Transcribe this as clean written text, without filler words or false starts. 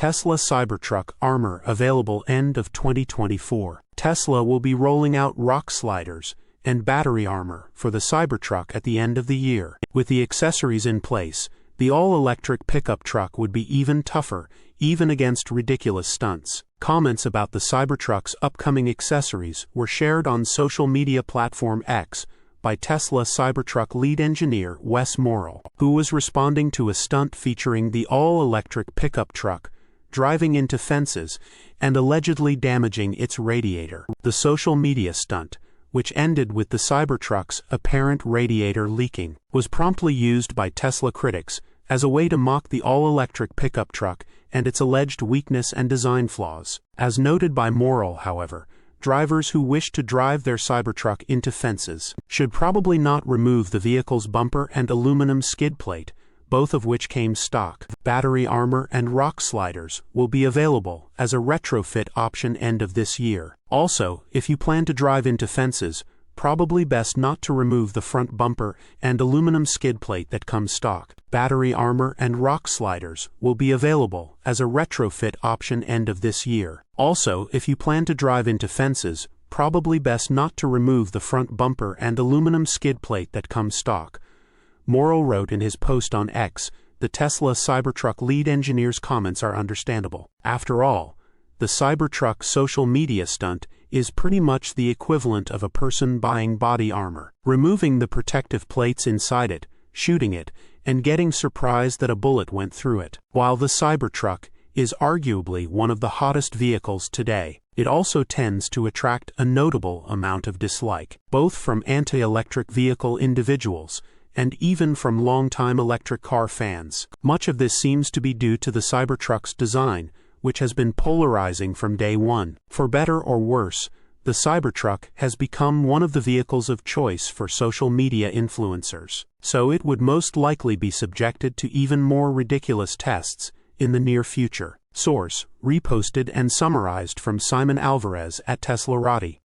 Tesla Cybertruck armor available end of 2024. Tesla will be rolling out rock sliders and battery armor for the Cybertruck at the end of the year. With the accessories in place, the all-electric pickup truck would be even tougher, even against ridiculous stunts. Comments about the Cybertruck's upcoming accessories were shared on social media platform X by Tesla Cybertruck lead engineer Wes Morrill, who was responding to a stunt featuring the all-electric pickup truck driving into fences and allegedly damaging its radiator. The social media stunt, which ended with the Cybertruck's apparent radiator leaking, was promptly used by Tesla critics as a way to mock the all-electric pickup truck and its alleged weakness and design flaws. As noted by Morrill, however, drivers who wish to drive their Cybertruck into fences should probably not remove the vehicle's bumper and aluminum skid plate, both of which came stock. Battery armor and rock sliders will be available as a retrofit option end of this year. Also, if you plan to drive into fences, probably best not to remove the front bumper and aluminum skid plate that comes stock. Battery armor and rock sliders will be available as a retrofit option end of this year. Also, if you plan to drive into fences, probably best not to remove the front bumper and aluminum skid plate that comes stock. Morrill wrote in his post on X, the Tesla Cybertruck lead engineer's comments are understandable. After all, the Cybertruck social media stunt is pretty much the equivalent of a person buying body armor, removing the protective plates inside it, shooting it, and getting surprised that a bullet went through it. While the Cybertruck is arguably one of the hottest vehicles today, it also tends to attract a notable amount of dislike, both from anti-electric vehicle individuals and even from longtime electric car fans. Much of this seems to be due to the Cybertruck's design, which has been polarizing from day one. For better or worse, the Cybertruck has become one of the vehicles of choice for social media influencers, so it would most likely be subjected to even more ridiculous tests in the near future. Source: reposted and summarized from Simon Alvarez at teslarati.